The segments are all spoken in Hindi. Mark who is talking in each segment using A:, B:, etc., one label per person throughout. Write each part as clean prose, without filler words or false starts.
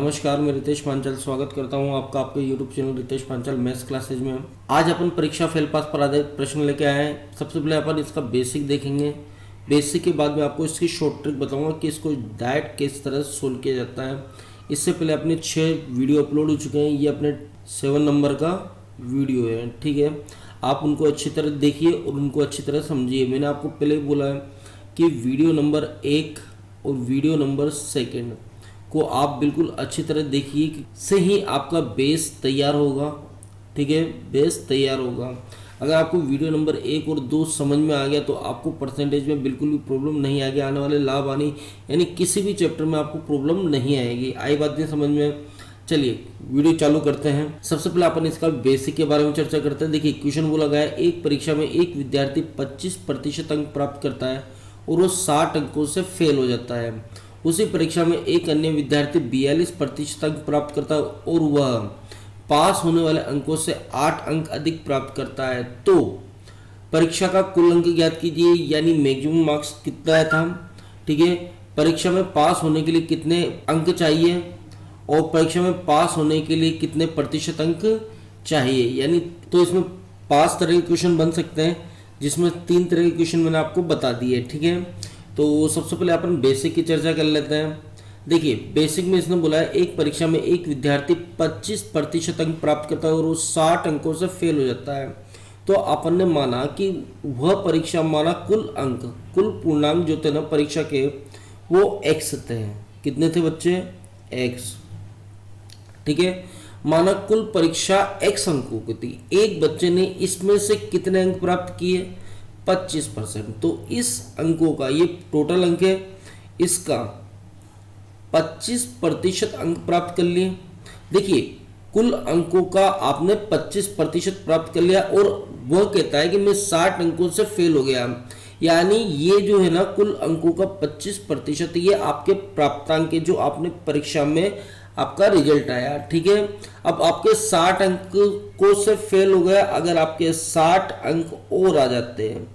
A: नमस्कार, मैं रितेश पांचाल स्वागत करता हूं आपका आपके YouTube channel Ritesh Panchal maths classes में। आज अपन परीक्षा फेल पास पर आधारित प्रश्न लेके आए हैं। सबसे पहले अपन इसका बेसिक देखेंगे। बेसिक के बाद में आपको इसकी शॉर्ट ट्रिक बताऊंगा कि इसको डायरेक्ट किस तरह से सोल्व किया जाता है। इससे पहले अपने 6 वीडियो अपलोड हो चुके हैं। ये अपने 7 नंबर का वीडियो है, ठीक है। आप उनको अच्छी तरह देखिए और उनको अच्छी तरह समझिए। मैंने आपको पहले ही बोला है कि वीडियो नंबर 1 और वीडियो नंबर 2 को आप बिल्कुल अच्छी तरह देखिए, से ही आपका बेस तैयार होगा, ठीक है। बेस तैयार होगा। अगर आपको वीडियो नंबर 1 और 2 समझ में आ गया तो आपको परसेंटेज में बिल्कुल भी प्रॉब्लम नहीं आएगी। आने वाले लाभ आनी यानी किसी भी चैप्टर में आपको प्रॉब्लम नहीं आएगी। आई बात नहीं समझ में? चलिए वीडियो चालू करते हैं। सबसे पहले अपन इसका बेसिक के बारे में चर्चा करते हैं। देखिए क्वेश्चन बोला गया है, एक परीक्षा में एक विद्यार्थी 25% अंक प्राप्त करता है और वो 60 अंकों से फेल हो जाता है। उसी परीक्षा में एक अन्य विद्यार्थी 42% अंक प्राप्त करता है और वह पास होने वाले अंकों से 8 अंक अधिक प्राप्त करता है। तो परीक्षा का कुल अंक ज्ञात कीजिए, यानी मैक्सिमम मार्क्स कितना था, ठीक है। परीक्षा में पास होने के लिए कितने अंक चाहिए और परीक्षा में पास होने के लिए कितने प्रतिशत अंक चाहिए, यानी तो इसमें 5 तरह के क्वेश्चन बन सकते हैं, जिसमें 3 तरह के क्वेश्चन मैंने आपको बता दिए, ठीक है। तो सबसे पहले अपन बेसिक की चर्चा कर लेते हैं। देखिए बेसिक में इसने बोला है, एक परीक्षा में एक विद्यार्थी 25% अंक प्राप्त करता है और वो 60 अंकों से फेल हो जाता है। तो अपन ने माना कि वह परीक्षा माना कुल अंक, कुल पूर्णांक जो थे ना परीक्षा के, वो x थे। कितने थे बच्चे? x, ठीक है। माना कुल परीक्षा x अंकों की थी। एक बच्चे ने इसमें से कितने अंक प्राप्त किए? 25%। तो इस अंकों का, ये टोटल अंक है, इसका 25% अंक प्राप्त कर लिए। देखिए कुल अंकों का आपने 25% प्राप्त कर लिया और वह कहता है कि मैं 60 अंकों से फेल हो गया, यानी ये जो है ना कुल अंकों का 25%, ये आपके प्राप्तांक के जो आपने परीक्षा में आपका रिजल्ट आया, ठीक है। अब आपके 60 अंक को से फेल हो गया। अगर आपके 60 अंक और आ जाते हैं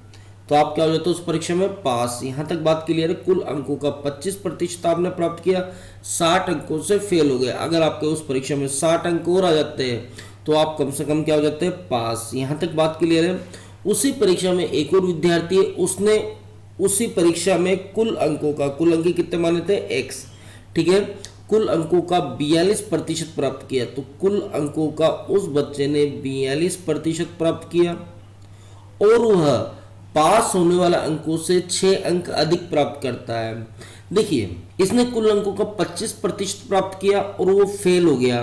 A: तो आप क्या हो जाते हो उस परीक्षा में? पास। यहां तक बात क्लियर है। कुल अंकों का 25% आपने प्राप्त किया, 60 अंकों से फेल हो गए। अगर आपके उस परीक्षा में 60 अंक और आ जाते हैं तो आप कम से कम क्या हो जाते हैं? पास। यहां तक बात क्लियर है। उसी परीक्षा में एक और विद्यार्थी है, उसने उसी परीक्षा में कुल अंकों का, कुल अंक कितने माने थे? x, ठीक है। कुल अंकों का 42% प्राप्त किया। तो कुल अंकों का उस बच्चे ने 42% प्राप्त किया और वह पास होने वाला अंकों से 6 अंक अधिक प्राप्त करता है। देखिए इसने कुल अंकों का 25% प्राप्त किया और वो फेल हो गया।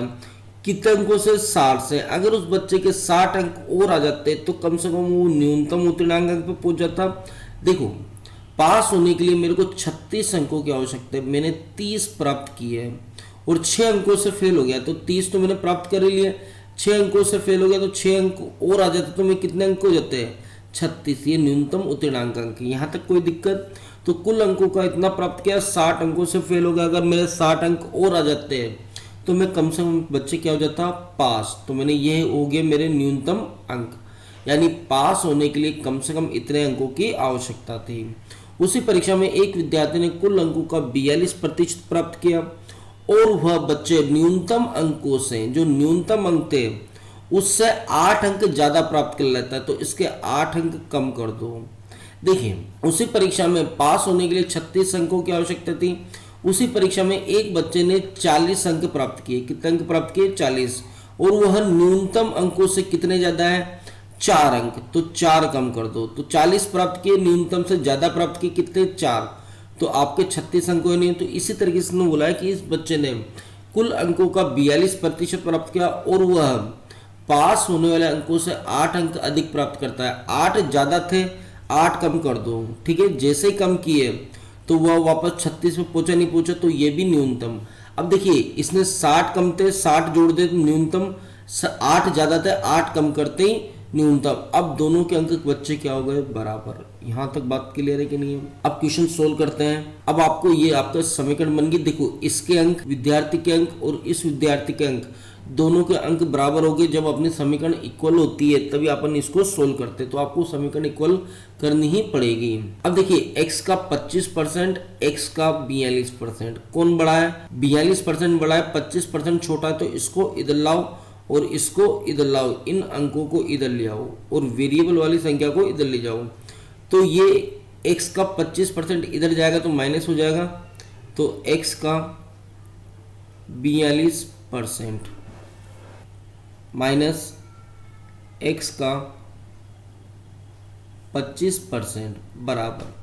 A: कितने अंकों से? 60 से। अगर उस बच्चे के 60 अंक और आ जाते तो कम से कम वो न्यूनतम उत्तीर्णांक अंक पे पहुंच जाता। देखो पास होने के लिए मेरे को 36 अंकों की आवश्यकता है, मैंने 30 प्राप्त किए हैं और 6 अंकों से फेल हो गया। तो 30 तो मैंने प्राप्त कर ही लिया, 6 अंकों से फेल हो गया तो 6 अंक और आ जाते तो मैं कितने अंक हो जाते हैं? 36। ये न्यूनतम उत्तीर्णांक अंक। यहाँ तक कोई दिक्कत? तो कुल अंकों का इतना प्राप्त किया, 60 अंकों से फेल हो गया। अगर मेरे 60 अंक और आ जाते हैं तो मैं कम से कम बच्चे क्या हो जाता? पास। तो मैंने ये हो गए मेरे न्यूनतम अंक, यानी पास होने के लिए कम से कम इतने अंकों की आवश्यकता थी। उसी परीक्षा में एक विद्यार्थी ने कुल अंकों का 42% प्राप्त किया और वह बच्चे न्यूनतम अंकों से, जो न्यूनतम अंक थे उससे 8 अंक ज्यादा प्राप्त कर लेता है। तो इसके 8 अंक कम कर दो। देखिए उसी परीक्षा में पास होने के लिए 36 अंकों की आवश्यकता थी। उसी परीक्षा में एक बच्चे ने 40 अंक प्राप्त किए। कितने अंक प्राप्त किए? 40। और वह न्यूनतम अंकों से कितने ज्यादा है? 4 अंक। तो 4 कम कर दो। तो 40 प्राप्त किए, न्यूनतम से ज्यादा प्राप्त किए कितने? 4। तो आपके 36 अंक नहीं। तो इसी तरीके से बोला है कि इस बच्चे ने कुल अंकों का 42% प्राप्त किया और वह पास होने वाले अंकों से 8 अंक अधिक प्राप्त करता है। 8 ज्यादा थे, 8 कम कर दो, ठीक है। जैसे ही कम किए तो वह वापस 36 में पहुंचा, नहीं पहुंचा तो ये भी न्यूनतम। अब देखिए इसने 60 कम थे, 60 जोड़ दे तो न्यूनतम 8 ज्यादा थे, 8 कम करते ही न्यूनतम। अब दोनों के अंक बच्चे क्या हो गए, बराबर। यहाँ तक बात क्लियर है कि नहीं है। अब क्वेश्चन सोल्व करते हैं। अब आपको ये आपका समीकरण बन गई। देखो इसके अंक, विद्यार्थी के अंक और इस विद्यार्थी के अंक, दोनों के अंक बराबर हो गए। जब अपनी समीकरण इक्वल होती है तभी अपन इसको सोल्व करते हैं, तो आपको समीकरण इक्वल करनी ही पड़ेगी। अब देखिए x का 25%, x का 42%, कौन बड़ा है, 42% बड़ा है, 25% छोटा है, तो इसको इधर लाओ और इसको इधर लाओ, इन अंकों को इधर ले आओ और वेरिएबल वाली संख्या को इधर ले जाओ। तो ये x का 25% इधर जाएगा तो माइनस हो जाएगा, तो x का 42% माइनस x का 25% बराबर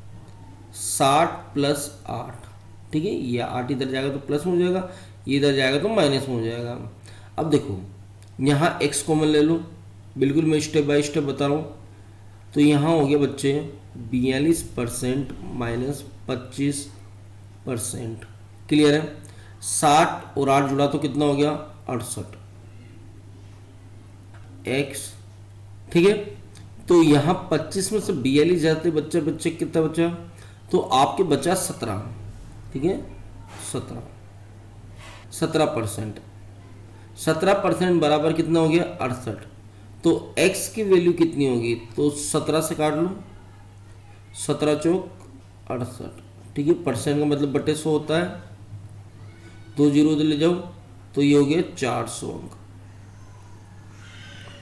A: 60 प्लस 8। ठीक है, ये 8 इधर जाएगा तो प्लस में हो जाएगा, ये इधर जाएगा तो माइनस में हो जाएगा। अब देखो यहाँ x कॉमन ले लो, बिल्कुल मैं स्टेप बाय स्टेप बता रहा हूँ। तो यहाँ हो गया बच्चे 42% माइनस 25%, क्लियर है। 60 और 8 जुड़ा तो कितना हो गया, 68 x। ठीक है, तो यहाँ 25 में से 42 जाते बच्चे बच्चे कितना बचा, तो आपके बचा 17। ठीक है, 17% 17% बराबर कितना हो गया, 68। तो x की वैल्यू कितनी होगी, तो 17 से काट लो, 17 चौक 68। ठीक है, परसेंट का मतलब बटे 100 होता है, 2 जीरो उधर ले जाओ, तो ये हो गया 400 अंक।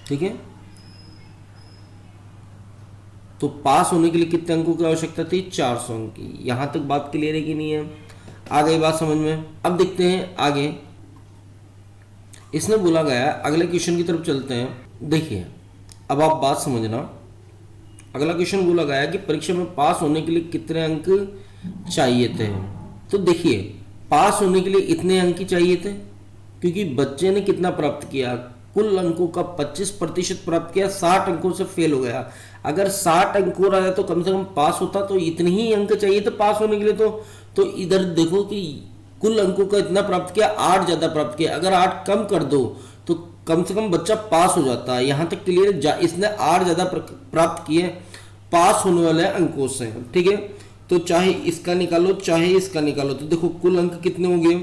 A: ठीक है, तो पास होने के लिए कितने अंकों की आवश्यकता थी, 400 अंक की। यहां तक बात क्लियर है कि नहीं है, आ गई बात समझ में। अब देखते हैं आगे, इसने बोला गया, अगले क्वेश्चन की तरफ चलते हैं। देखिए अब आप बात समझना, अगला क्वेश्चन बोला गया कि परीक्षा में पास होने के लिए कितने अंक चाहिए थे। तो देखिए पास होने के लिए इतने अंक ही चाहिए थे, क्योंकि बच्चे ने कितना प्राप्त किया, कुल अंकों का 25% प्राप्त किया, 60 अंकों से फेल हो गया। अगर 60 अंक हो रहा है तो कम से कम पास होता, तो इतने ही अंक चाहिए थे पास होने के लिए। तो इधर देखो कि कुल अंकों का इतना प्राप्त किया, 8 ज्यादा प्राप्त किया। अगर 8 कम कर दो तो कम से कम बच्चा पास हो जाता है। यहां तक क्लियर, इसने 8 ज्यादा प्राप्त किए पास होने वाले अंकों से। ठीक है, तो चाहे इसका निकालो चाहे इसका निकालो, तो देखो कुल अंक कितने हो गए,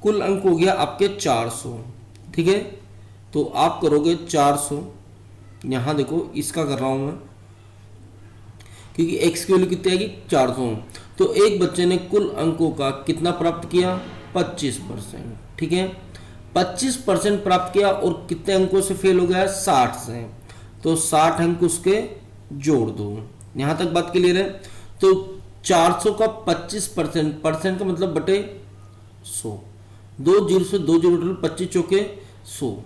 A: कुल अंक हो गया आपके 400। ठीक है, तो आप करोगे 400, यहां देखो इसका कर रहा हूं मैं, क्योंकि x की वैल्यू कितनी आएगी, 400। तो एक बच्चे ने कुल अंकों का कितना प्राप्त किया, 25%। ठीक है, 25% प्राप्त किया और कितने अंकों से फेल हो गया, 60 से। तो 60 अंक उसके जोड़ दो। यहां तक बात क्लियर है। तो 400 का 25%, परसेंट का मतलब बटे 100, 2 जीरो से 2 जीरो 25 चौके 100।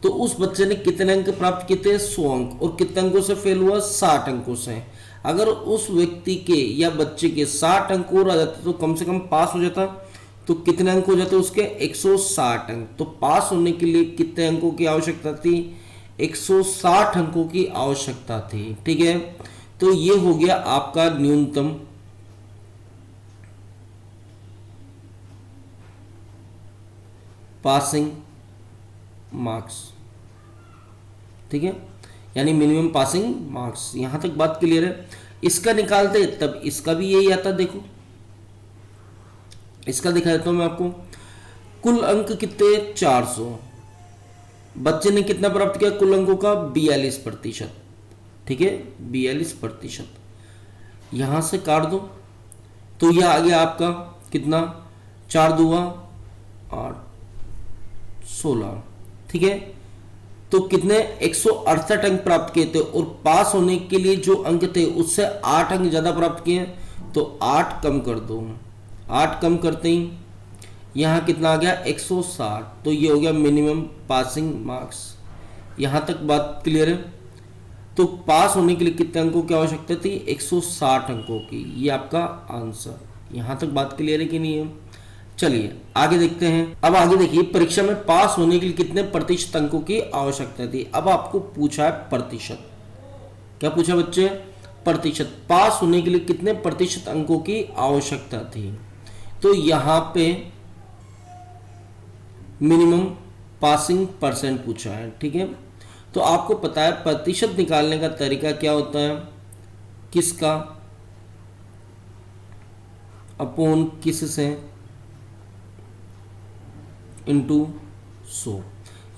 A: तो उस बच्चे ने कितने अंक प्राप्त किए थे, 100 अंक। और कितने अंकों से फेल हुआ, 60 अंकों से। अगर उस व्यक्ति के या बच्चे के 60 अंक और आ जाते तो कम से कम पास हो जाता। तो कितने अंक हो जाते उसके, 160 अंक। तो पास होने के लिए कितने अंकों की आवश्यकता थी, 160 अंकों की आवश्यकता थी। ठीक है, तो ये हो गया आपका न्यूनतम पासिंग मार्क्स। ठीक है, यानी मिनिमम पासिंग मार्क्स। यहां तक बात क्लियर है। इसका निकालते तब इसका भी यही आता। देखो इसका दिखा देता हूं मैं आपको। कुल अंक कितने, 400। बच्चे ने कितना प्राप्त किया, कुल अंकों का 42%। ठीक है, 42%। यहां से काट दो तो यह आ गया आपका कितना, 4 दूआ 8, 16। ठीक है, तो कितने, 168 अंक प्राप्त किए थे। और पास होने के लिए जो अंक थे उससे 8 अंक ज्यादा प्राप्त किए, तो 8 कम कर दो। 8 कम करते ही यहां कितना आ गया, 160। तो ये हो गया मिनिमम पासिंग मार्क्स। यहां तक बात क्लियर है। तो पास होने के लिए कितने अंकों की आवश्यकता थी, 160 अंकों की। ये आपका आंसर। यहां तक बात क्लियर है कि नहीं है। चलिए आगे देखते हैं। अब आगे देखिए, परीक्षा में पास होने के लिए कितने प्रतिशत अंकों की आवश्यकता थी। अब आपको पूछा है प्रतिशत। क्या पूछा बच्चे, प्रतिशत। पास होने के लिए कितने प्रतिशत अंकों की आवश्यकता थी। तो यहां पे मिनिमम पासिंग परसेंट पूछा है। ठीक है, तो आपको पता है प्रतिशत निकालने का तरीका क्या होता है, किसका अपॉन किस से इंटू 100।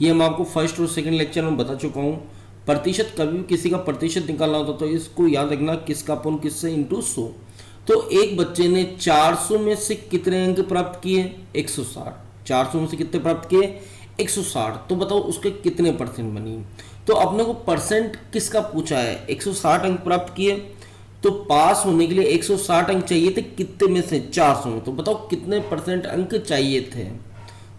A: ये मैं आपको फर्स्ट और सेकंड लेक्चर में बता चुका हूँ। प्रतिशत, कभी भी किसी का प्रतिशत निकालना होता तो इसको याद रखना, किसका अपॉन किस से इंटू 100। तो एक बच्चे ने 400 में से कितने अंक प्राप्त किए, 160। 400 में से कितने प्राप्त किए, 160। तो बताओ उसके कितने परसेंट बनी। तो अपने को परसेंट किसका पूछा है, 160 अंक प्राप्त किए, तो पास होने के लिए 160 अंक चाहिए थे, कितने में से, 400 में। तो बताओ कितने परसेंट अंक चाहिए थे।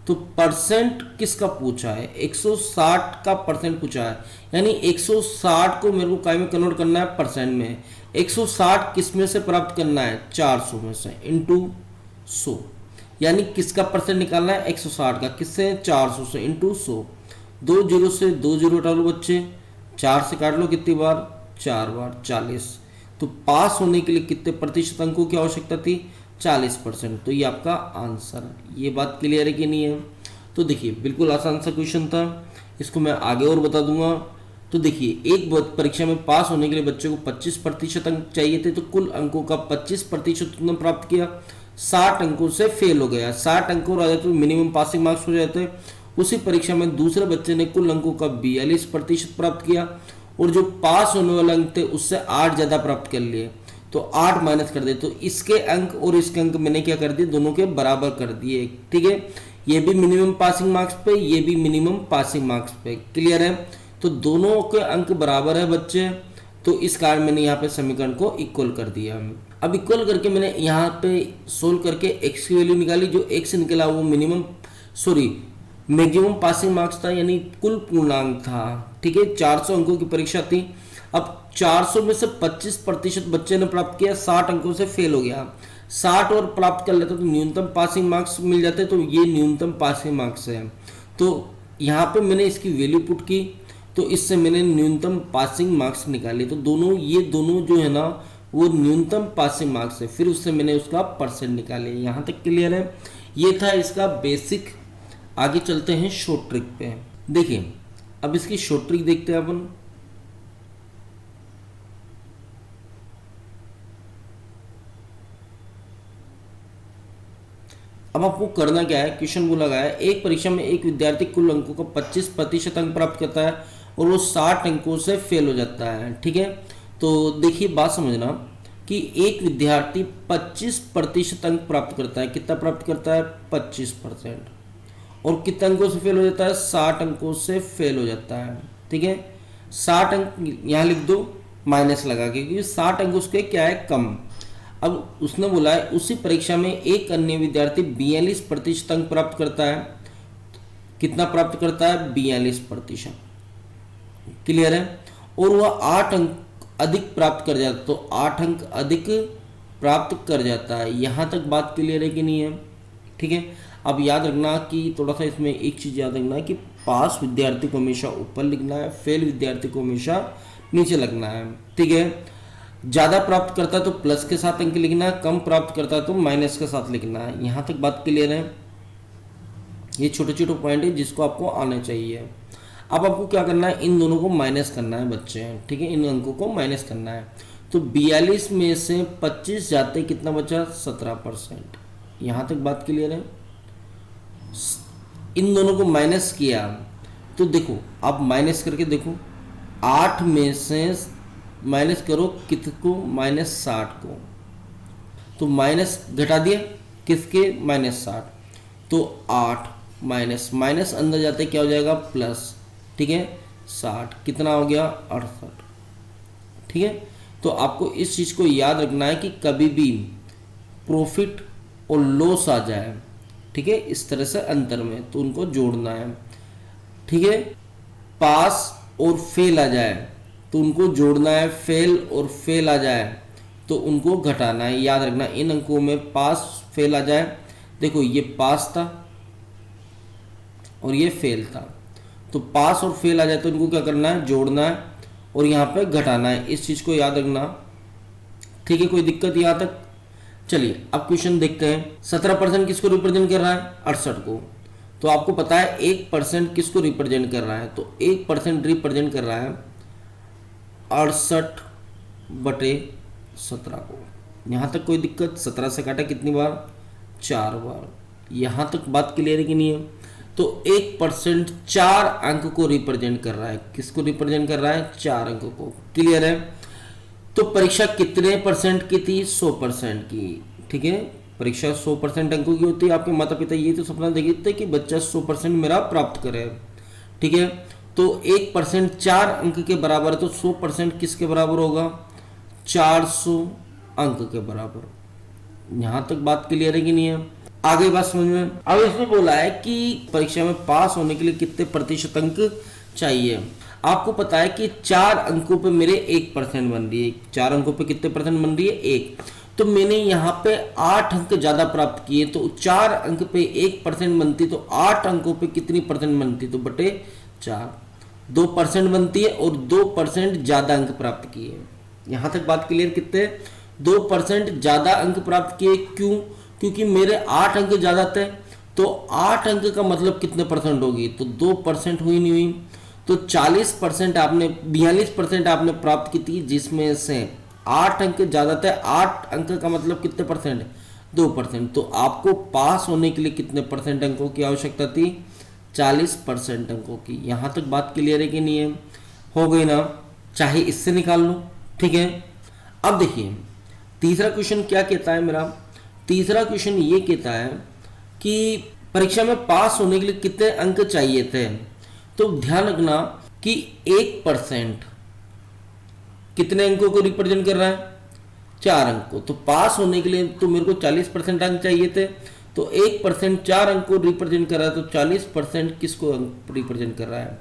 A: तो परसेंट किसका पूछा है, 160 का परसेंट पूछा है, यानी 160 को मेरे को काय में कन्वर्ट करना है, परसेंट में। 160 किस में से प्राप्त करना है, 400 में से इंटू 100, यानी किसका परसेंट निकालना है, 160 का, किससे, 400 से इंटू 100। 2 जीरो से 2 जीरो हटा लो बच्चे, 4 से काट लो कितनी बार, 4 बार, 40। तो पास होने के लिए कितने प्रतिशत अंकों की आवश्यकता थी, 40%। तो ये आपका आंसर। ये बात क्लियर है कि नहीं है। तो देखिए बिल्कुल आसान सा क्वेश्चन था, इसको मैं आगे और बता दूंगा। तो देखिए एक परीक्षा में पास होने के लिए बच्चे को 25% अंक चाहिए थे, तो कुल अंकों का 25% उन्होंने प्राप्त किया, 60 अंकों से फेल हो गया। 60 अंक और आ जाते तो मिनिमम पासिंग मार्क्स हो जाते। उसी परीक्षा में दूसरे बच्चे ने कुल अंकों का 42% प्राप्त किया, और जो पास होने वाले अंक थे उससे 8 ज़्यादा प्राप्त कर लिए, तो 8 माइनस कर दे। तो इसके अंक और इसके अंक मैंने क्या कर दिए, दोनों के बराबर कर दिए। ठीक है, ये भी मिनिमम पासिंग मार्क्स पे, ये भी मिनिमम पासिंग मार्क्स पे। क्लियर है। तो दोनों के अंक बराबर है बच्चे, तो इस कारण मैंने यहाँ पे समीकरण को इक्वल कर दिया। अब इक्वल करके मैंने यहाँ पे सोल्व करके एक्स की वैल्यू निकाली। जो एक्स निकला वो मैक्सिमम पासिंग मार्क्स था, यानी कुल पूर्णांक था। ठीक है, 400 अंकों की परीक्षा थी। अब 400 में से 25% बच्चे ने प्राप्त किया, 60 अंकों से फेल हो गया। 60 और प्राप्त कर लेता तो न्यूनतम पासिंग मार्क्स मिल जाते, तो ये न्यूनतम पासिंग मार्क्स है। तो यहाँ पे मैंने इसकी वैल्यू पुट की, तो इससे मैंने न्यूनतम पासिंग मार्क्स निकाले। तो ये दोनों जो है ना वो न्यूनतम पासिंग मार्क्स है। फिर उससे मैंने उसका परसेंट निकाले। यहाँ तक क्लियर है। ये था इसका बेसिक। आगे चलते हैं शॉर्ट ट्रिक पे। देखिए अब इसकी शॉर्ट ट्रिक देखते हैं अपन। अब आपको करना क्या है, क्वेश्चन बोला गया है एक परीक्षा में एक विद्यार्थी कुल अंकों का 25% अंक प्राप्त करता है और वो 60 अंकों से फेल हो जाता है। ठीक है, तो देखिए बात समझना कि एक विद्यार्थी 25% अंक प्राप्त करता है। कितना प्राप्त करता है, 25%। और कितने अंकों से फेल हो जाता है, 60 अंकों से फेल हो जाता है। ठीक है, 60 अंक यहाँ लिख दो माइनस लगा के, क्योंकि 60 अंक उसके क्या है, कम। अब उसने बोला है उसी परीक्षा में एक अन्य विद्यार्थी 42% अंक प्राप्त करता है। कितना प्राप्त करता है, 42%। क्लियर है। और वह 8 अंक अधिक प्राप्त कर जाता है, तो 8 अंक अधिक प्राप्त कर जाता है। यहाँ तक बात क्लियर है कि नहीं है। ठीक है, अब याद रखना कि थोड़ा सा इसमें एक चीज़ याद रखना है कि पास विद्यार्थी को हमेशा ऊपर लिखना है, फेल विद्यार्थी को हमेशा नीचे लिखना है। ठीक है, ज़्यादा प्राप्त करता है तो प्लस के साथ अंक लिखना है, कम प्राप्त करता है तो माइनस के साथ लिखना है। यहाँ तक बात क्लियर है। ये छोटे छोटे पॉइंट है जिसको आपको आना चाहिए। अब आपको क्या करना है, इन दोनों को माइनस करना है बच्चे। ठीक है, इन अंकों को माइनस करना है। तो 42 में से 25 जाते कितना बचा, 17%। यहाँ तक बात क्लियर है। इन दोनों को माइनस किया तो देखो, आप माइनस करके देखो, 8 में से माइनस करो कितको, -60 को। तो माइनस घटा दिया किसके, -60। तो 8 माइनस अंदर जाते क्या हो जाएगा, प्लस। ठीक है, 60 कितना हो गया, 68। ठीक है, तो आपको इस चीज़ को याद रखना है कि कभी भी प्रॉफिट और लॉस आ जाए, ठीक है, इस तरह से अंतर में, तो उनको जोड़ना है। ठीक है, पास और फेल आ जाए तो उनको जोड़ना है, फेल और फेल आ जाए तो उनको घटाना है। याद रखना इन अंकों में पास फेल आ जाए, देखो ये पास था और ये फेल था, तो पास और फेल आ जाए तो इनको क्या करना है, जोड़ना है और यहाँ पे घटाना है। इस चीज़ को याद रखना। ठीक है, कोई दिक्कत यहाँ तक। चलिए अब क्वेश्चन देखते हैं। 17% किसको रिप्रेजेंट कर रहा है, 68 को। तो आपको पता है 1% किसको रिप्रेजेंट कर रहा है, तो 1% रिप्रेजेंट कर रहा है 68/17 को। यहाँ तक कोई दिक्कत? 17 से काटा कितनी बार? 4 बार। यहाँ तक बात क्लियर है कि नहीं है? तो 1% 4 अंक को रिप्रेजेंट कर रहा है। किसको रिप्रेजेंट कर रहा है? 4 अंक को। क्लियर है? तो परीक्षा कितने परसेंट की थी? 100% की। ठीक है, परीक्षा 100% अंकों की होती है। आपके माता पिता ये तो सपना देखते थे कि बच्चा 100% मेरा प्राप्त करे। ठीक है, तो 1% 4 अंक के बराबर है, तो 100% किसके बराबर होगा? 400 अंक के बराबर। यहां तक बात क्लियर है कि नहीं है? आगे बात समझ में? अब इसमें बोला है कि परीक्षा में पास होने के लिए कितने प्रतिशत अंक चाहिए। आपको पता है कि 4 अंकों पे मेरे 1% बन रही है। 4 अंकों पे कितने परसेंट बन रही है? 1। तो मैंने यहाँ पे 8 अंक ज्यादा प्राप्त किए, तो 4 अंक पे 1% बनती, तो 8 अंकों पे कितनी परसेंट बनती? तो बटे 4, 2% बनती है, और 2% ज्यादा अंक प्राप्त किए। यहां तक बात क्लियर? कितने? 2% ज्यादा अंक प्राप्त किए। क्यों? क्योंकि मेरे 8 अंक ज्यादा थे, तो 8 अंक का मतलब कितने परसेंट होगी? तो 2% हुई नहीं हुई? तो 40% आपने 42% आपने प्राप्त की थी, जिसमें से 8 अंक ज्यादा थे। 8 अंक का मतलब कितने परसेंट? 2%। तो आपको पास होने के लिए कितने परसेंट अंकों की आवश्यकता थी? 40% अंकों की। यहां तक बात क्लियर है कि नहीं है? हो गई ना? चाहे इससे निकाल लो। ठीक है, अब देखिए तीसरा क्वेश्चन क्या कहता है मेरा। तीसरा क्वेश्चन ये कहता है कि परीक्षा में पास होने के लिए कितने अंक चाहिए थे। तो ध्यान रखना कि 1% कितने अंकों को रिप्रेजेंट कर रहा है? 4 अंक को। तो पास होने के लिए तो मेरे को 40% अंक चाहिए थे, तो 1% 4 अंक को रिप्रेजेंट कर रहा है, तो 40% किसको रिप्रेजेंट कर रहा है?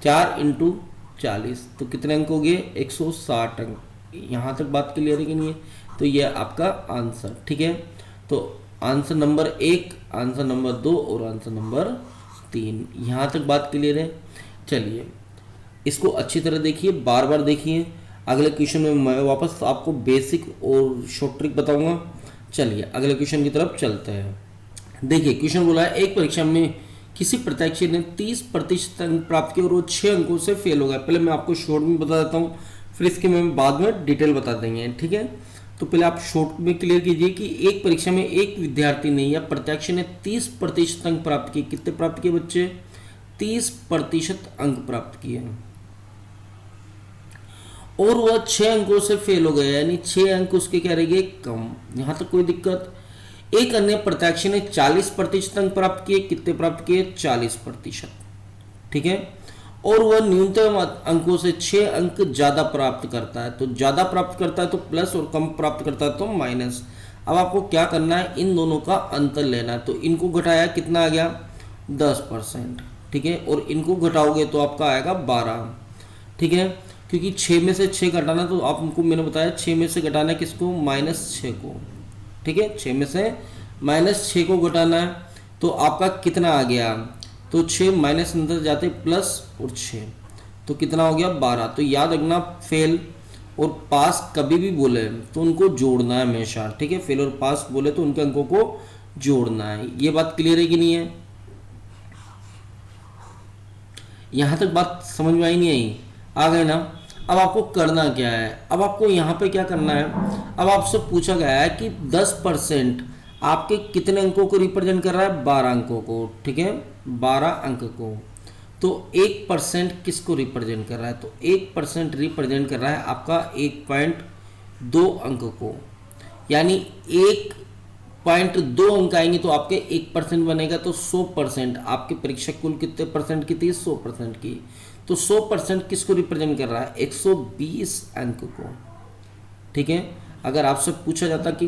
A: 4 × 40, तो कितने अंक हो गए? 160 अंक। यहाँ तक बात क्लियर है कि नहीं है? तो ये आपका आंसर। ठीक है, तो आंसर नंबर 1, आंसर नंबर 2 और आंसर नंबर 3। यहाँ तक बात क्लियर है? चलिए इसको अच्छी तरह देखिए, बार बार देखिए। अगले क्वेश्चन में मैं वापस आपको बेसिक और शॉर्ट ट्रिक बताऊंगा। चलिए अगले क्वेश्चन की तरफ चलते हैं। देखिए क्वेश्चन बोला है, एक परीक्षा में किसी प्रत्याशी ने 30% अंक प्राप्त किए और वो 6 अंकों से फेल हो गया। पहले मैं आपको शॉर्ट में बता देता हूँ, फिर इसके मैं बाद में डिटेल बता देंगे। ठीक है, तो पहले आप शॉर्ट में क्लियर कीजिए कि एक परीक्षा में एक विद्यार्थी ने या प्रत्याशी ने 30% अंक प्राप्त किए। कितने प्राप्त किए बच्चे? 30% अंक प्राप्त किए, और वह 6 अंकों से फेल हो गया, यानी 6 अंक उसके क्या रह गए? कम। यहां तक कोई दिक्कत? एक अन्य प्रत्याशी ने 40% अंक प्राप्त किए। कितने प्राप्त किए? 40%। ठीक है, और वह न्यूनतम अंकों से 6 अंक ज्यादा प्राप्त करता है। तो ज्यादा प्राप्त करता है तो प्लस, और कम प्राप्त करता है तो माइनस। अब आपको क्या करना है? इन दोनों का अंतर लेना है। तो इनको घटाया, कितना आ गया? 10%। ठीक है, और इनको घटाओगे तो आपका आएगा 12। ठीक है, क्योंकि 6 में से 6 घटाना, तो आपको मैंने बताया 6 में से घटाना किसको? -6 को। ठीक है, 6 में से -6 को घटाना है, तो आपका कितना आ गया? तो 6 माइनस अंदर जाते प्लस और 6, तो कितना हो गया? 12। तो याद रखना, फेल और पास कभी भी बोले तो उनको जोड़ना है हमेशा। ठीक है, फेल और पास बोले तो उनके अंकों को जोड़ना है। ये बात क्लियर है कि नहीं है? यहां तक बात समझ में आई नहीं आई? आ गए ना? अब आपको करना क्या है? अब आपको यहाँ पे क्या करना है? अब आपसे पूछा गया है कि 10% आपके कितने अंकों को रिप्रेजेंट कर रहा है? 12 अंकों को। ठीक है, 12 अंक को। तो 1% किसको रिप्रेजेंट कर रहा है? तो 1% रिप्रेजेंट कर रहा है आपका 1.2 अंक को, यानी 1.2 अंक आएंगे तो आपके 1% बनेगा। तो 100% आपके परीक्षा कुल कितने परसेंट की थी? 100% की। तो 100% किसको रिप्रेजेंट कर रहा है? 120 अंक को। ठीक है, अगर आपसे पूछा जाता कि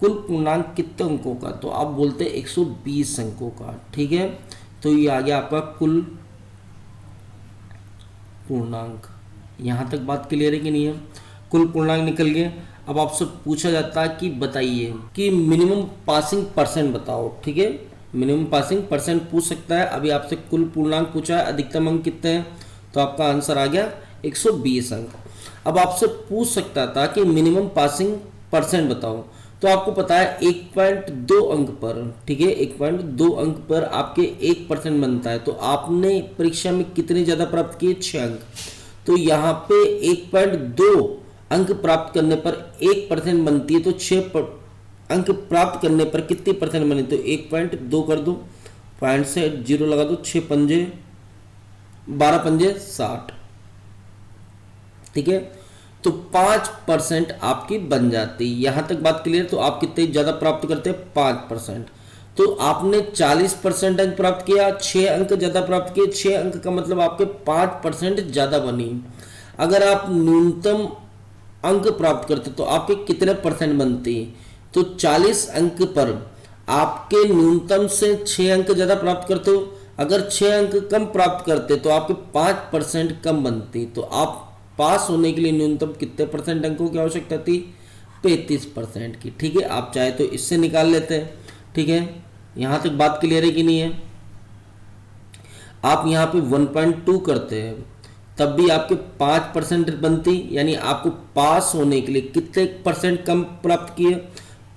A: कुल पूर्णांक कितने अंकों का, तो आप बोलते 120 अंकों का। ठीक है, तो ये आ गया आपका कुल पूर्णांक। यहां तक बात क्लियर है कि नहीं है? कुल पूर्णांक निकल गए। अब आपसे पूछा जाता है कि बताइए कि मिनिमम पासिंग परसेंट बताओ। ठीक है, मिनिमम पासिंग परसेंट पूछ सकता है। अभी आपसे कुल पूर्णांक पूछा है, अधिकतम अंक कितने हैं, तो आपका आंसर आ गया 120 अंक। अब आपसे पूछ सकता था कि मिनिमम पासिंग परसेंट बताओ, तो आपको पता है 1.2 अंक पर, ठीक है, 1.2 अंक पर आपके 1% बनता है। तो आपने परीक्षा में कितने ज़्यादा प्राप्त किए? 6 अंक। तो यहाँ पे 1.2 अंक प्राप्त करने पर 1% बनती है, तो 6 अंक प्राप्त करने पर कितनी परसेंट बनी? तो 1.2 कर दो, पॉइंट से 0 लगा दो, 6 पंजे 12 पंजे 60, ठीक है। तो 5% आपकी बन जाती है। यहां तक बात क्लियर? तो आप कितने ज़्यादा प्राप्त करते हैं? 5%। तो आपने 40% अंक प्राप्त किया, 6 अंक ज़्यादा प्राप्त किए। 6 अंक का मतलब आपके 5% ज़्यादा बनी। अगर आप न्यूनतम अंक प्राप्त करते तो आपके कितने परसेंट बनती? तो 40 अंक पर आपके न्यूनतम से 6 अंक ज़्यादा प्राप्त करते हो। अगर 6 अंक कम प्राप्त करते तो आपके 5% कम बनती। तो आप पास होने के लिए न्यूनतम कितने परसेंट अंकों की आवश्यकता थी? 35% की, ठीक है। आप चाहे तो इससे निकाल लेते हैं, ठीक है। यहां तक बात क्लियर है कि नहीं है? आप यहां पे 1.2 करते हैं तब भी आपके 5% बनती, यानी आपको पास होने के लिए कितने परसेंट कम प्राप्त किए?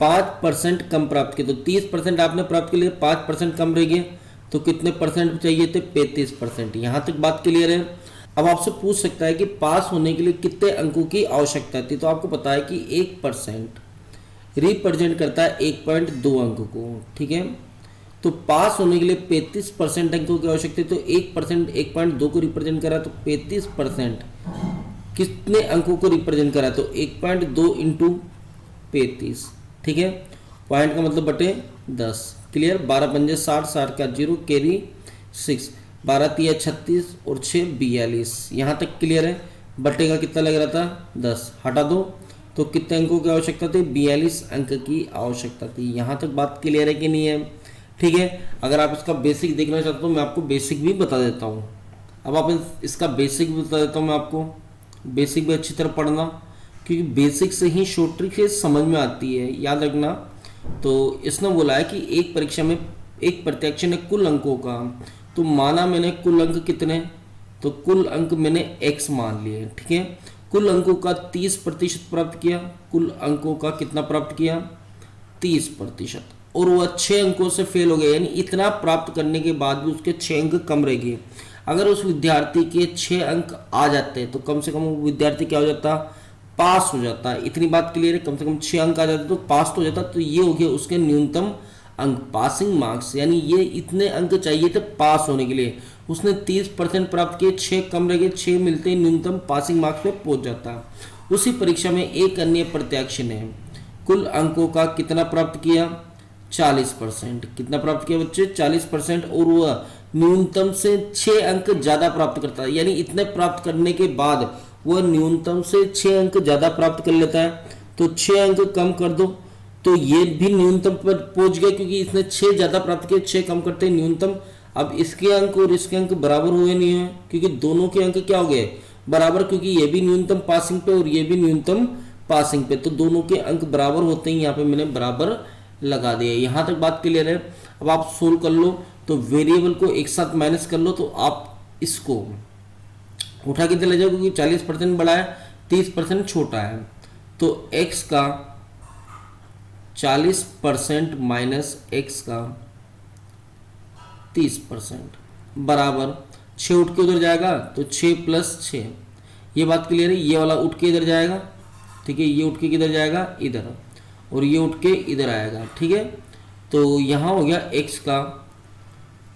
A: 5% कम प्राप्त किए। तो 30% आपने प्राप्त के लिए 5% कम रह गए, तो कितने परसेंट चाहिए थे? 35%। यहां तक बात क्लियर है? अब आपसे पूछ सकता है कि पास होने के लिए कितने अंकों की आवश्यकता थी। तो आपको पता है कि 1% रिप्रेजेंट करता है 1.2 अंक को, ठीक है। तो पास होने के लिए 35% अंकों की आवश्यकता है। तो 1% 1.2 को रिप्रेजेंट करा, तो 35% कितने अंकों को रिप्रेजेंट करा? तो 1.2 इंटू 35, ठीक है। पॉइंट का मतलब बटे 10, क्लियर। 12 पंजे 60, 60 का 0, कैरी 6, 12 तिया 36 और 6 42। यहाँ तक क्लियर है? बटे का कितना लग रहा था? 10, हटा दो। तो कितने अंकों की आवश्यकता थी? 42 अंक की आवश्यकता थी। यहाँ तक बात क्लियर है कि नहीं है? ठीक है। अगर आप इसका बेसिक देखना चाहते हो, मैं आपको बेसिक भी बता देता हूँ। अब आप इसका बेसिक भी बता देता हूँ मैं आपको। बेसिक भी अच्छी तरह पढ़ना, क्योंकि बेसिक से ही शॉर्ट ट्रिक से समझ में आती है, याद रखना। तो इसने बोला है कि एक परीक्षा में एक प्रत्याशी ने कुल अंकों का, तो माना मैंने कुल अंक कितने? तो कुल अंक मैंने x मान लिए, ठीक है। कुल अंकों का 30% प्राप्त किया। कुल अंकों का कितना प्राप्त किया? 30%। और वह 6 अंकों से फेल हो गया, यानी इतना प्राप्त करने के बाद भी उसके 6 अंक कम रह गए। अगर उस विद्यार्थी के 6 अंक आ जाते तो कम से कम वो विद्यार्थी क्या हो जाता? पास हो जाता है। इतनी बात क्लियर है? कम से कम 6 अंक आ जाते तो पास तो हो जाता। तो ये हो गया उसके न्यूनतम अंक, पासिंग मार्क्स, यानी ये इतने अंक चाहिए थे पास होने के लिए। उसने 30% प्राप्त किए, 6 कम रह गए, 6 मिलते ही न्यूनतम पासिंग मार्क्स पे पहुंच जाता है। उसी परीक्षा में एक अन्य प्रत्याशी ने कुल अंकों का कितना प्राप्त किया? 40%। कितना प्राप्त किया बच्चे? 40%। और वह न्यूनतम से 6 अंक ज़्यादा प्राप्त करता है, यानी इतने प्राप्त करने के बाद वह न्यूनतम से 6 अंक ज़्यादा प्राप्त कर लेता है। तो 6 अंक कम कर दो, तो ये भी न्यूनतम पर पहुंच गया, क्योंकि इसने 6 ज़्यादा प्राप्त किए, 6 कम करते हैं न्यूनतम। अब इसके अंक और इसके अंक बराबर हुए नहीं है, क्योंकि दोनों के अंक क्या हो गए? बराबर, क्योंकि ये भी न्यूनतम पासिंग पे और ये भी न्यूनतम पासिंग पे, तो दोनों के अंक बराबर होते हैं। यहाँ पे मैंने बराबर लगा दिया। यहाँ तक बात क्लियर है? अब आप सोल्व कर लो, तो वेरिएबल को एक साथ माइनस कर लो, तो आप इसको उठा के चले जाओ, क्योंकि 40% बड़ा है, 30% छोटा है। तो x का 40% माइनस x का 30% बराबर 6 उठ के उधर जाएगा, तो 6 + 6। ये बात क्लियर है? ये वाला उठ के इधर जाएगा, ठीक है। ये उठ के किधर जाएगा? इधर। और ये उठ के इधर आएगा, ठीक है। तो यहाँ हो गया x का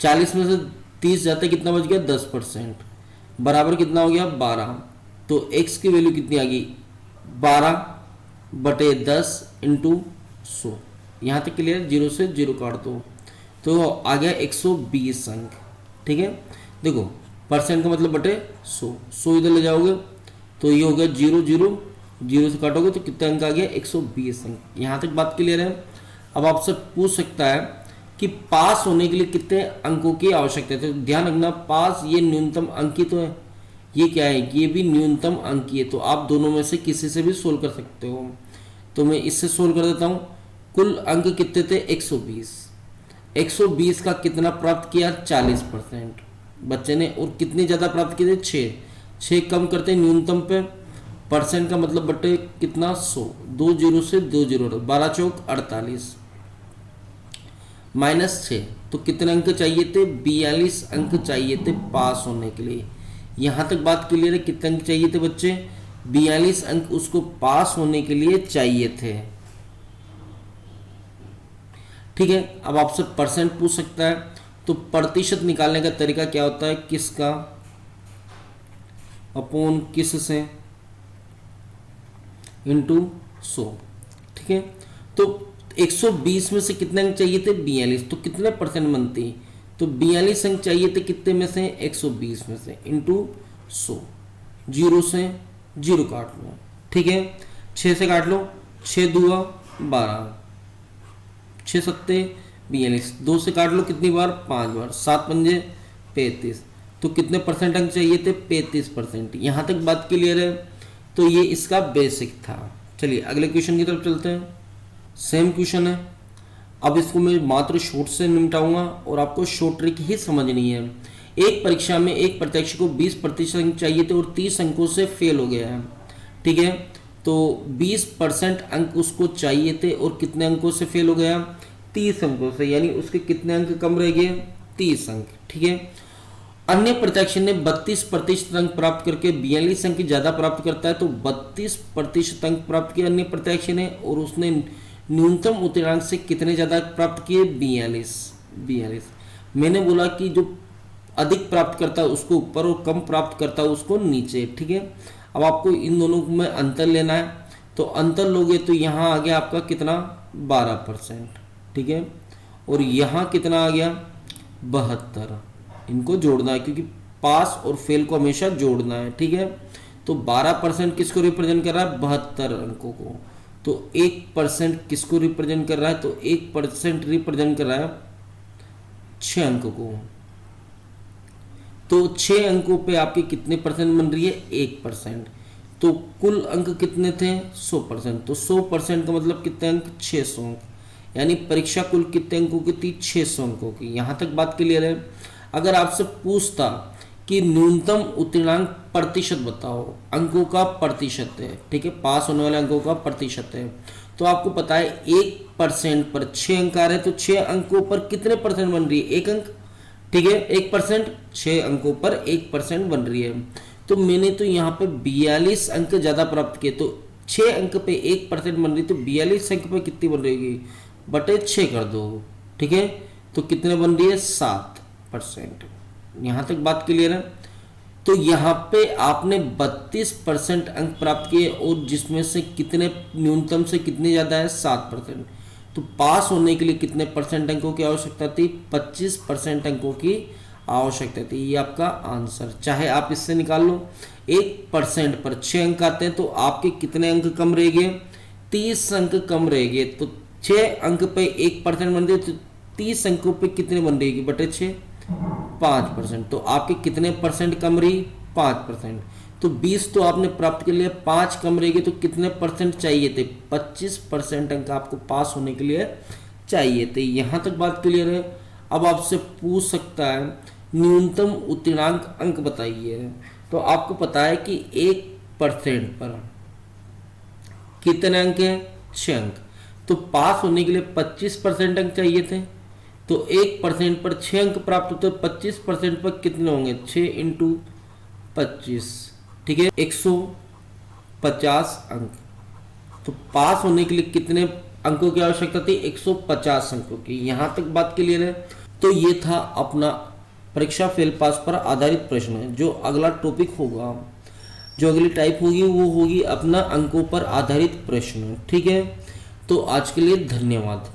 A: 40 में से 30 जाते कितना बच गया? 10%, बराबर कितना हो गया? 12। तो x की वैल्यू कितनी आ गई? 12/10 इंटू 100। यहाँ तक क्लियर? 0 से 0 काट दो, तो आ गया 120 अंक, ठीक है। देखो परसेंट का मतलब बटे 100, 100 इधर ले जाओगे तो ये हो गया 0, 0, 0 से काटोगे तो कितना अंक आ गया? 120 अंक। यहाँ तक बात क्लियर है? अब आपसे पूछ सकता है कि पास होने के लिए कितने अंकों की आवश्यकता है। तो ध्यान रखना, पास ये न्यूनतम अंक ही तो है, ये क्या है? ये भी न्यूनतम अंक ही है। तो आप दोनों में से किसी से भी सोल्व कर सकते हो। तो मैं इससे सोल्व कर देता हूँ। कुल अंक कितने थे? 120। 120 का कितना प्राप्त किया? 40% बच्चे ने। और कितने ज़्यादा प्राप्त किए थे? 6 कम करते न्यूनतम पे, परसेंट का मतलब बटे कितना 100, 2 जीरो से 2 जीरो, 12 चौक 48 -6, तो कितने अंक चाहिए थे? 42 अंक चाहिए थे पास होने के लिए। यहाँ तक बात क्लियर है? कितने अंक चाहिए थे बच्चे? 42 अंक उसको पास होने के लिए चाहिए थे। ठीक है, अब आपसे परसेंट पूछ सकता है, तो प्रतिशत निकालने का तरीका क्या होता है? किसका अपॉन किस से इंटू 100। ठीक है, तो 120 में से कितने अंक चाहिए थे? 42, तो कितने परसेंट बनती? तो 42 अंक चाहिए थे कितने में से? 120 में से, इंटू 100। जीरो से जीरो काट लो। ठीक है, 6 से काट लो, 6 दूआ 12, 6 सत्ते 42, 2 से काट लो कितनी बार? 5 बार, 7 पंजे 35, तो कितने परसेंट अंक चाहिए थे? 35%। यहाँ तक बात क्लियर है? तो ये इसका बेसिक था। चलिए अगले क्वेश्चन की तरफ चलते हैं। सेम क्वेश्चन है, अब इसको मैं मात्र शॉर्ट से निपटाऊंगा और आपको शॉर्ट ट्रिक ही समझनी है। एक परीक्षा में एक प्रत्याशी को 20% अंक चाहिए थे और 30 अंकों से फेल हो गया है। ठीक है, तो 20% अंक उसको चाहिए थे और कितने अंकों से फेल हो गया? 30 अंकों से, यानी उसके कितने अंक कम रह गए? 30 अंक। ठीक है, अन्य प्रत्याशी ने 32% अंक प्राप्त करके 42 अंक ज्यादा प्राप्त करता है, तो 32% अंक प्राप्त किए अन्य प्रत्याशी ने और उसने न्यूनतम उत्तीर्णांक से कितने ज्यादा प्राप्त किए? 42। मैंने बोला कि जो अधिक प्राप्त करता है उसको ऊपर और कम प्राप्त करता है उसको नीचे। ठीक है, अब आपको इन दोनों में अंतर लेना है, तो अंतर लोगे तो यहाँ आ गया आपका कितना? 12%। ठीक है, और यहाँ कितना आ गया? 72। इनको जोड़ना है क्योंकि पास और फेल को हमेशा जोड़ना है। ठीक है, तो 12% किसको रिप्रेजेंट कर रहा है? 72 अंकों को। तो 1% किसको रिप्रेजेंट कर रहा है? तो 1% रिप्रेजेंट कर रहा है 6 अंकों को। तो 6 अंकों पे आपके कितने परसेंट बन रही है? 1%। तो कुल अंक कितने थे? 100%। तो 100% का मतलब कितने अंक? 600 अंक। यानी परीक्षा कुल कितने अंकों की थी? 600 अंकों की। यहाँ तक बात क्लियर है? अगर आपसे पूछता कि न्यूनतम उत्तीर्णांक प्रतिशत बताओ, अंकों का प्रतिशत है, ठीक है, पास होने वाले अंकों का प्रतिशत है, तो आपको पता है 1% पर 6 अंक आ रहे हैं, तो 6 अंकों पर कितने परसेंट बन रही है? 1 अंक। ठीक है, 1%, 6 अंकों पर 1% बन रही है। तो मैंने तो यहाँ पे 42 अंक ज़्यादा प्राप्त किए, तो 6 अंक पे 1% बन रही, तो 42 अंक पे कितनी बन रहेगी? बटे 6 कर दो। ठीक है, तो कितने बन रही है? 7%। यहाँ तक बात क्लियर है? तो यहाँ पे आपने 32% अंक प्राप्त किए और जिसमें से कितने न्यूनतम से कितने ज़्यादा है? 7%। तो पास होने के लिए कितने परसेंट अंकों की आवश्यकता थी? 25% अंकों की आवश्यकता थी। ये आपका आंसर, चाहे आप इससे निकाल लो। 1% पर 6 अंक आते हैं, तो आपके कितने अंक कम रह गए? 30 अंक कम रह गए। तो 6 अंक पे 1% बन रही, तो 30 अंकों पे कितने बन रहेगी? बटे 6, 5%। तो आपके कितने परसेंट कम रही? 5%। तो 20 तो आपने प्राप्त कर लिया, 5 कम रहेगी, तो कितने परसेंट चाहिए थे? 25% अंक आपको पास होने के लिए चाहिए थे। यहाँ तक बात क्लियर है? अब आपसे पूछ सकता है न्यूनतम उत्तीर्णांक अंक बताइए, तो आपको पता है कि 1% पर कितने अंक हैं? 6 अंक। तो पास होने के लिए 25% अंक चाहिए थे, तो 1% पर 6 अंक प्राप्त होते, 25% पर कितने होंगे? 6 इंटू 25, ठीक है, 150 अंक। तो पास होने के लिए कितने अंकों की आवश्यकता थी? 150 अंकों की। यहाँ तक बात क्लियर है? तो ये था अपना परीक्षा फेल पास पर आधारित प्रश्न। जो अगला टॉपिक होगा, जो अगली टाइप होगी, वो होगी अपना अंकों पर आधारित प्रश्न। ठीक है, तो आज के लिए धन्यवाद।